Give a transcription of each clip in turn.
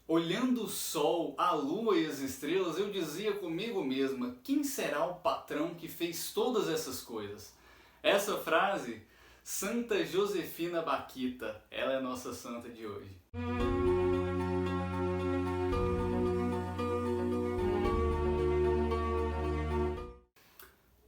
Olhando o sol, a lua e as estrelas, eu dizia comigo mesma: quem será o patrão que fez todas essas coisas? Essa frase, Santa Josefina Baquita, ela é a nossa santa de hoje.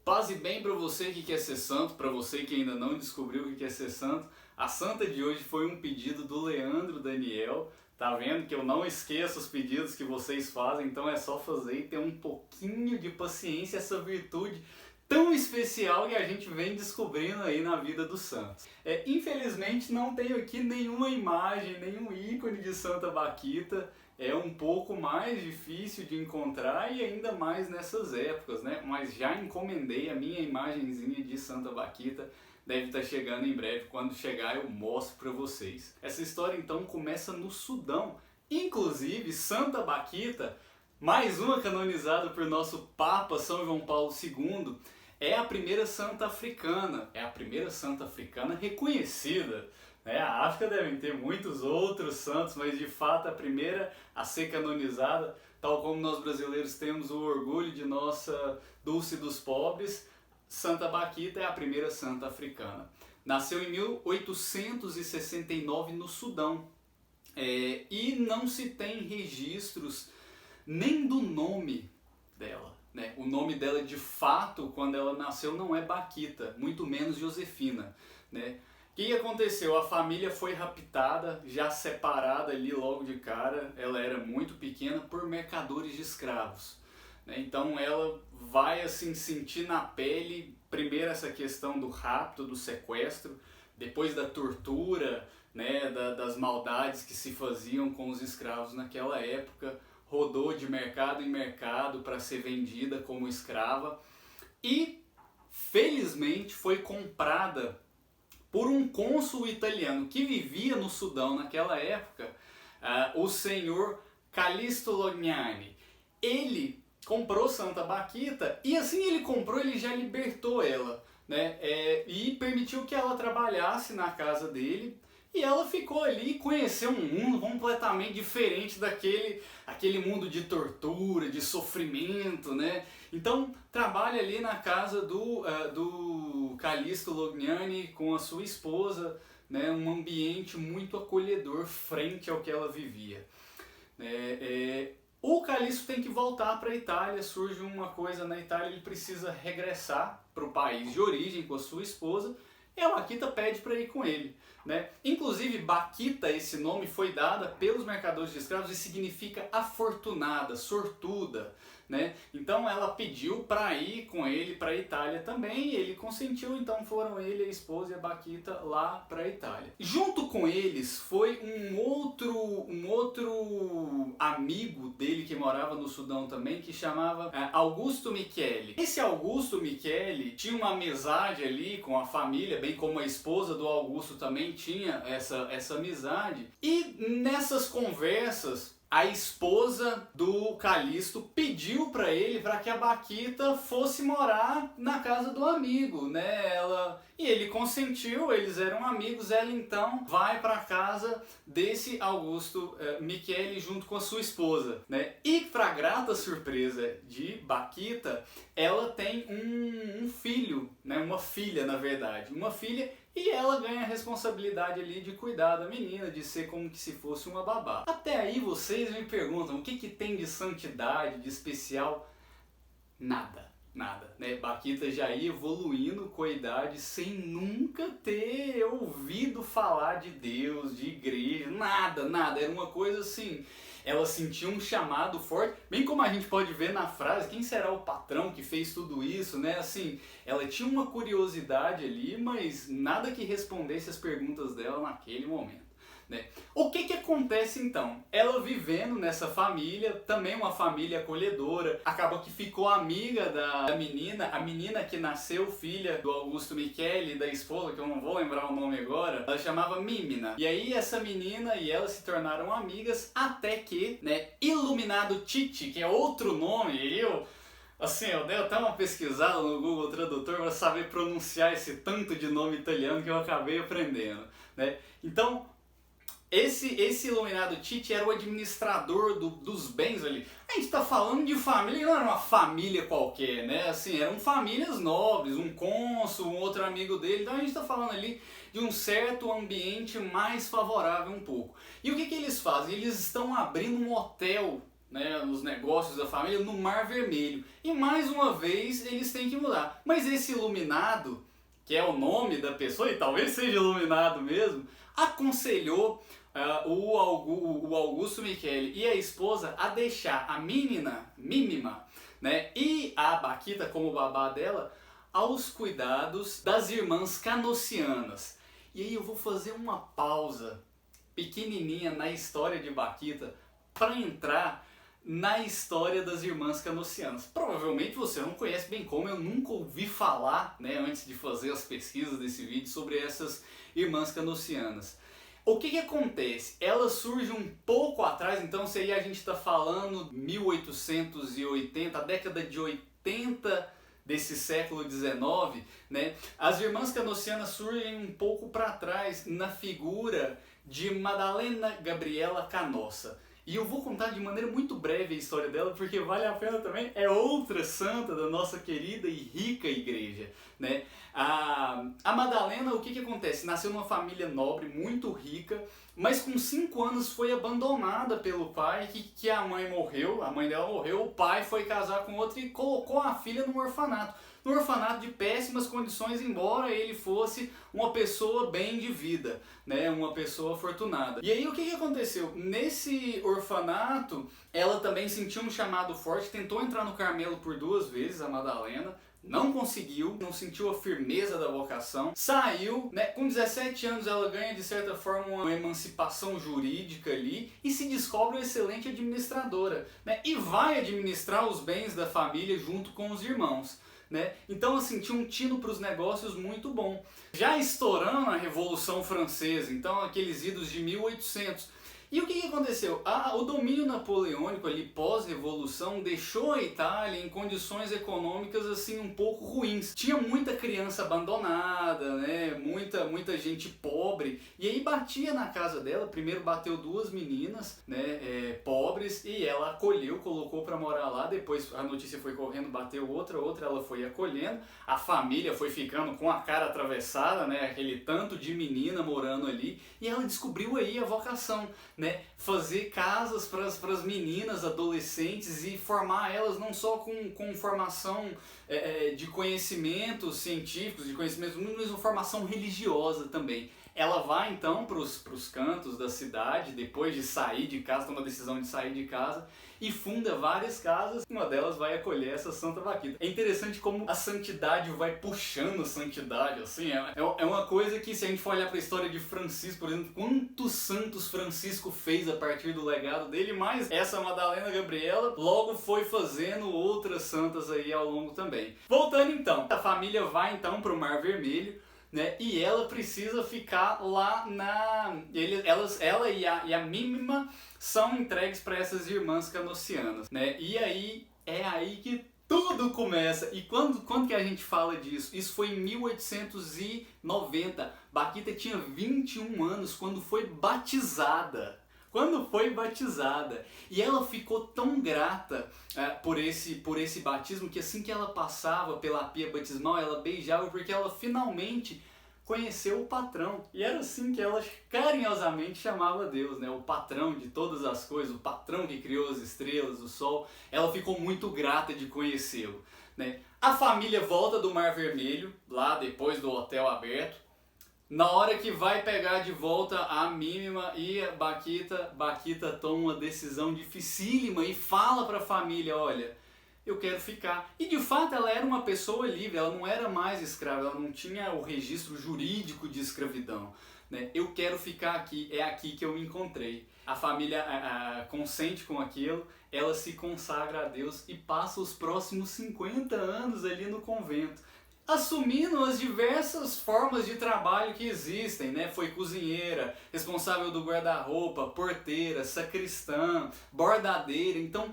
Paz e bem para você que quer ser santo, para você que ainda não descobriu o que quer ser santo. A santa de hoje foi um pedido do Leandro Daniel. Tá vendo que eu não esqueço os pedidos que vocês fazem, então é só fazer e ter um pouquinho de paciência, essa virtude tão especial que a gente vem descobrindo aí na vida dos santos. Infelizmente não tenho aqui nenhuma imagem, nenhum ícone de Santa Baquita. É um pouco mais difícil de encontrar e ainda mais nessas épocas, né? Mas já encomendei a minha imagenzinha de Santa Baquita. Deve estar chegando em breve. Quando chegar eu mostro para vocês. Essa história então começa no Sudão. Inclusive Santa Baquita, mais uma canonizada por nosso Papa São João Paulo II, é a primeira santa africana. É a primeira santa africana reconhecida. A África deve ter muitos outros santos, mas de fato a primeira a ser canonizada, tal como nós brasileiros temos o orgulho de nossa Dulce dos Pobres, Santa Baquita é a primeira santa africana. Nasceu em 1869 no Sudão e não se tem registros nem do nome dela. O nome dela de fato, quando ela nasceu, não é Baquita, muito menos Josefina. O que aconteceu? A família foi raptada, já separada ali logo de cara, ela era muito pequena, por mercadores de escravos. Então ela vai assim sentir na pele, primeiro essa questão do rapto, do sequestro, depois da tortura, das maldades que se faziam com os escravos naquela época, rodou de mercado em mercado para ser vendida como escrava e felizmente foi comprada por um cônsul italiano que vivia no Sudão naquela época, o senhor Callisto Lognani. Ele comprou Santa Baquita e assim ele comprou, ele já libertou ela, e permitiu que ela trabalhasse na casa dele. E ela ficou ali e conheceu um mundo completamente diferente aquele mundo de tortura, de sofrimento, Então trabalha ali na casa do Callisto Lognani com a sua esposa, um ambiente muito acolhedor frente ao que ela vivia. O Callisto tem que voltar para a Itália, surge uma coisa na Itália, ele precisa regressar para o país de origem com a sua esposa. E a Baquita pede para ir com ele. Inclusive, Baquita, esse nome foi dada pelos mercadores de escravos e significa afortunada, sortuda. Então ela pediu para ir com ele para a Itália também e ele consentiu, então foram ele, a esposa e a Baquita lá para a Itália. Junto com eles foi um outro amigo dele que morava no Sudão também, que chamava Augusto Michele. Esse Augusto Michele tinha uma amizade ali com a família, bem como a esposa do Augusto também tinha essa amizade. E nessas conversas, a esposa do Callisto pediu para ele para que a Baquita fosse morar na casa do amigo, e ele consentiu, eles eram amigos. Ela então vai para a casa desse Augusto Michele junto com a sua esposa, E para grata surpresa de Baquita, ela tem um filho, uma filha na verdade, uma filha. E ela ganha a responsabilidade ali de cuidar da menina, de ser como que se fosse uma babá. Até aí vocês me perguntam, o que tem de santidade, de especial? Nada. Baquita já ia evoluindo com a idade sem nunca ter ouvido falar de Deus, de igreja, nada. Era uma coisa assim, ela sentia um chamado forte, bem como a gente pode ver na frase, quem será o patrão que fez tudo isso, Assim, ela tinha uma curiosidade ali, mas nada que respondesse as perguntas dela naquele momento. O que acontece então? Ela vivendo nessa família, também uma família acolhedora, acabou que ficou amiga da menina, a menina que nasceu filha do Augusto Michele, da esposa, que eu não vou lembrar o nome agora, ela chamava Mímina. E aí essa menina e ela se tornaram amigas até que, Iluminado Titi, que é outro nome, eu dei até uma pesquisada no Google Tradutor para saber pronunciar esse tanto de nome italiano que eu acabei aprendendo, Então, Esse iluminado Tite era o administrador dos bens ali. A gente está falando de família, não era uma família qualquer, né? Assim, eram famílias nobres, um cônsul, um outro amigo dele. Então a gente está falando ali de um certo ambiente mais favorável um pouco. E o que eles fazem? Eles estão abrindo um hotel, né, nos negócios da família no Mar Vermelho. E mais uma vez eles têm que mudar. Mas esse iluminado, que é o nome da pessoa, e talvez seja iluminado mesmo, aconselhou o Augusto Michele e a esposa a deixar a Mínima, né, e a Baquita como babá dela aos cuidados das irmãs canossianas. E aí eu vou fazer uma pausa pequenininha na história de Baquita para entrar na história das irmãs canossianas. Provavelmente você não conhece bem como, eu nunca ouvi falar, né, antes de fazer as pesquisas desse vídeo sobre essas irmãs canossianas. O que acontece? Ela surge um pouco atrás, então se aí a gente está falando 1880, a década de 80 desse século XIX, né? As irmãs canossianas surgem um pouco para trás na figura de Madalena Gabriela Canossa. E eu vou contar de maneira muito breve a história dela, porque vale a pena também, é outra santa da nossa querida e rica igreja, né? A Madalena, o que acontece? Nasceu numa família nobre, muito rica, mas com 5 anos foi abandonada pelo pai, que a mãe morreu, a mãe dela morreu, o pai foi casar com outra e colocou a filha no orfanato. No orfanato de péssimas condições, embora ele fosse uma pessoa bem de vida, né, uma pessoa afortunada. E aí o que aconteceu? Nesse orfanato, ela também sentiu um chamado forte, tentou entrar no Carmelo por 2 vezes, a Madalena, não conseguiu, não sentiu a firmeza da vocação, saiu, né, com 17 anos ela ganha de certa forma uma emancipação jurídica ali e se descobre uma excelente administradora, né, e vai administrar os bens da família junto com os irmãos. Né? Então assim, tinha um tino para os negócios muito bom. Já estourando a Revolução Francesa, então aqueles idos de 1800. E o que aconteceu? O domínio napoleônico ali pós-revolução deixou a Itália em condições econômicas assim um pouco ruins. Tinha muita criança abandonada, né? Muita gente pobre. E aí batia na casa dela, primeiro bateu 2 meninas, né, pobres, e ela acolheu, colocou para morar lá. Depois a notícia foi correndo, bateu outra ela foi acolhendo. A família foi ficando com a cara atravessada, né? Aquele tanto de menina morando ali. E ela descobriu aí a vocação, né, fazer casas para as meninas, adolescentes e formar elas não só com formação de conhecimentos científicos, de conhecimentos, mas uma formação religiosa também. Ela vai então para os cantos da cidade, depois de sair de casa, toma a decisão de sair de casa e funda várias casas, uma delas vai acolher essa Santa Baquita. É interessante como a santidade vai puxando a santidade, assim, é uma coisa que se a gente for olhar para a história de Francisco, por exemplo, quantos santos Francisco fez a partir do legado dele, mas essa Madalena Gabriela logo foi fazendo outras santas aí ao longo também. Voltando então, a família vai então para o Mar Vermelho, né, e ela precisa ficar lá ela e a Mínima são entregues para essas irmãs canossianas, né, e aí é aí que tudo começa. E quando que a gente fala disso? Isso foi em 1890. Baquita tinha 21 anos quando foi batizada. E ela ficou tão grata por esse batismo que assim que ela passava pela pia batismal, ela beijava porque ela finalmente conheceu o patrão. E era assim que ela carinhosamente chamava Deus, né? O patrão de todas as coisas, o patrão que criou as estrelas, o sol. Ela ficou muito grata de conhecê-lo, né? A família volta do Mar Vermelho, lá depois do hotel aberto. Na hora que vai pegar de volta a Mínima e a Baquita toma uma decisão dificílima e fala para a família, olha, eu quero ficar. E de fato ela era uma pessoa livre, ela não era mais escrava, ela não tinha o registro jurídico de escravidão, né? Eu quero ficar aqui, é aqui que eu me encontrei. A família consente com aquilo, ela se consagra a Deus e passa os próximos 50 anos ali no convento, assumindo as diversas formas de trabalho que existem, né? Foi cozinheira, responsável do guarda-roupa, porteira, sacristã, bordadeira. Então,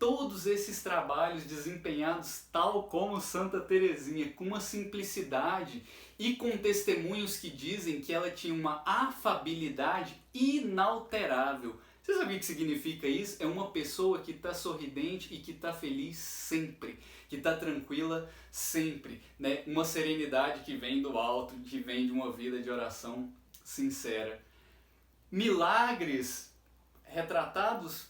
todos esses trabalhos desempenhados tal como Santa Teresinha, com uma simplicidade e com testemunhos que dizem que ela tinha uma afabilidade inalterável. Você sabia o que significa isso? É uma pessoa que está sorridente e que está feliz sempre, que está tranquila sempre, né? Uma serenidade que vem do alto, que vem de uma vida de oração sincera. Milagres retratados?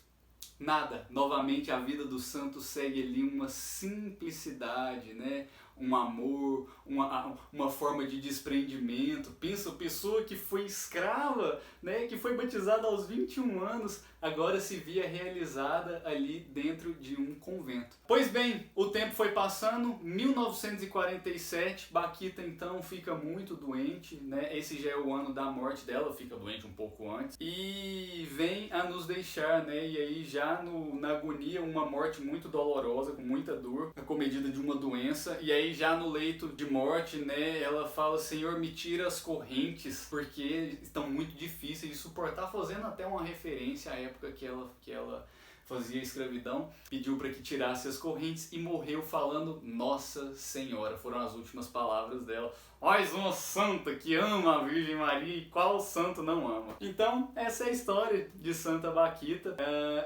Nada. Novamente a vida do santo segue ali uma simplicidade, né? Um amor, uma forma de desprendimento. Pensa, a pessoa que foi escrava, né? Que foi batizada aos 21 anos, agora se via realizada ali dentro de um convento. Pois bem, o tempo foi passando, 1947, Bakhita então fica muito doente, né? Esse já é o ano da morte dela, fica doente um pouco antes, e vem a nos deixar, né? E aí já na agonia, uma morte muito dolorosa, com muita dor, acomedida de uma doença, e aí já no leito de morte, né? Ela fala: Senhor, me tira as correntes, porque estão muito difíceis de suportar, fazendo até uma referência à época que ela fazia escravidão, pediu para que tirasse as correntes e morreu falando Nossa Senhora. Foram as últimas palavras dela. Mais uma santa que ama a Virgem Maria, e qual santo não ama? Então, essa é a história de Santa Bakhita.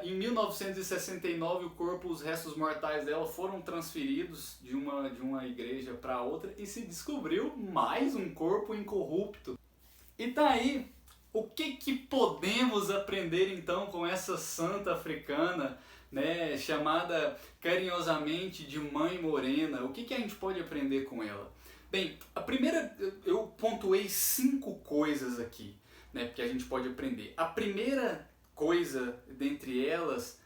Em 1969, o corpo, os restos mortais dela foram transferidos de uma igreja para outra e se descobriu mais um corpo incorrupto. E tá aí. O que podemos aprender então com essa santa africana, né, chamada carinhosamente de Mãe Morena? O que a gente pode aprender com ela? Bem, a primeira, eu pontuei 5 coisas aqui, né, porque a gente pode aprender. A primeira coisa dentre elas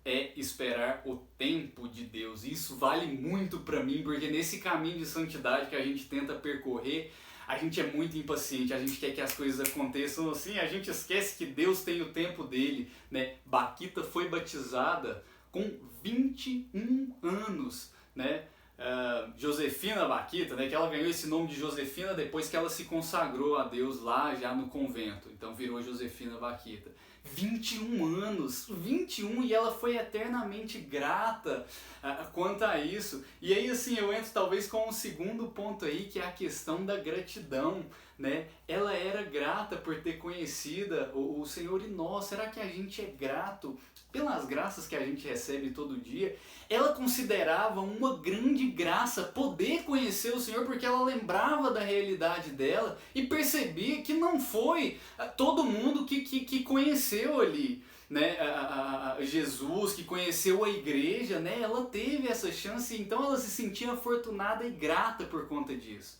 é esperar o tempo de Deus. Isso vale muito para mim, porque nesse caminho de santidade que a gente tenta percorrer, a gente é muito impaciente, a gente quer que as coisas aconteçam assim, a gente esquece que Deus tem o tempo dele, né? Bakhita foi batizada com 21 anos, né? Josefina Bakhita, né? Que ela ganhou esse nome de Josefina depois que ela se consagrou a Deus lá já no convento, então virou Josefina Bakhita. 21 anos, 21, e ela foi eternamente grata quanto a isso. E aí assim, eu entro talvez com um segundo ponto aí, que é a questão da gratidão, né? Ela era grata por ter conhecido o Senhor, e nós, será que a gente é grato pelas graças que a gente recebe todo dia? Ela considerava uma grande graça poder conhecer o Senhor, porque ela lembrava da realidade dela e percebia que não foi todo mundo que conheceu ali, né, Jesus, que conheceu a igreja, né? Ela teve essa chance, então ela se sentia afortunada e grata por conta disso.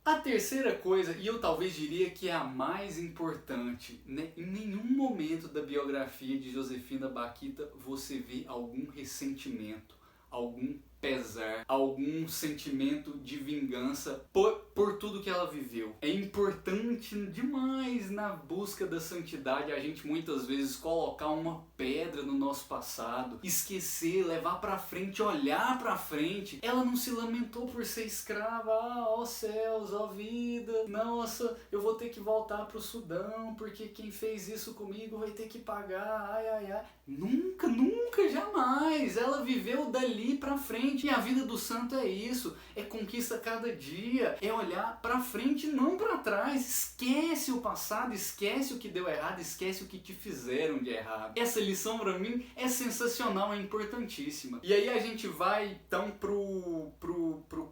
A terceira coisa, e eu talvez diria que é a mais importante, né? Em nenhum momento da biografia de Josefina Bakhita você vê algum ressentimento, algum pesar, algum sentimento de vingança por tudo que ela viveu. É importante demais na busca da santidade a gente muitas vezes colocar uma pedra no nosso passado, esquecer, levar pra frente, olhar pra frente. Ela não se lamentou por ser escrava, ó céus, ó vida, nossa, eu vou ter que voltar pro Sudão, porque quem fez isso comigo vai ter que pagar, ai, ai, ai. Nunca, nunca, jamais. Ela viveu dali pra frente. E a vida do santo é isso, é conquista cada dia, é olhar pra frente, não pra trás. Esquece o passado, esquece o que deu errado, esquece o que te fizeram de errado. Essa lição pra mim é sensacional, é importantíssima. E aí a gente vai então pro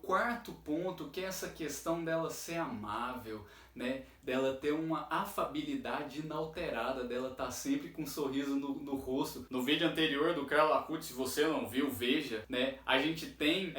quarto ponto, que é essa questão dela ser amável, né? Dela ter uma afabilidade inalterada, dela estar sempre com um sorriso no rosto. No vídeo anterior do Carlo Acutis, se você não viu, veja, né? A gente tem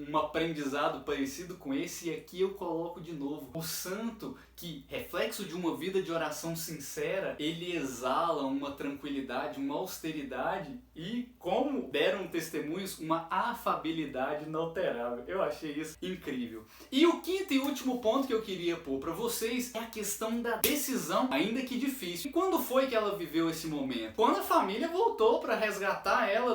um aprendizado parecido com esse, e aqui eu coloco de novo. O santo, que reflexo de uma vida de oração sincera, ele exala uma tranquilidade, uma austeridade e, como deram testemunhos, uma afabilidade inalterável. Eu achei isso incrível. E o quinto e último ponto que eu queria pôr propor para vocês é a questão da decisão, ainda que difícil. E quando foi que ela viveu esse momento? Quando a família voltou para resgatar ela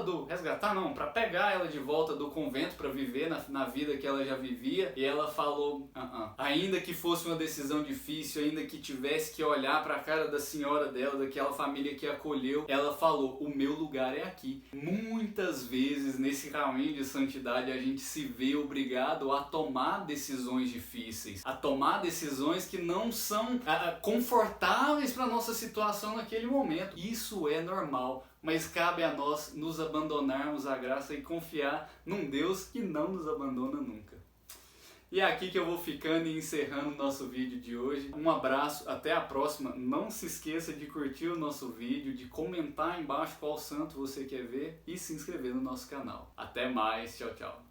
para pegar ela de volta do convento para viver na vida que ela já vivia, e ela falou, ainda que fosse uma decisão difícil, ainda que tivesse que olhar para a cara da senhora dela, daquela família que a acolheu, ela falou, o meu lugar é aqui. Muitas vezes nesse caminho de santidade a gente se vê obrigado a tomar decisões difíceis, a tomar decisões que não são confortáveis para nossa situação naquele momento. Isso é normal, mas cabe a nós nos abandonarmos à graça e confiar num Deus que não nos abandona nunca. E é aqui que eu vou ficando e encerrando o nosso vídeo de hoje. Um abraço, até a próxima. Não se esqueça de curtir o nosso vídeo, de comentar aí embaixo qual santo você quer ver e se inscrever no nosso canal. Até mais, tchau, tchau.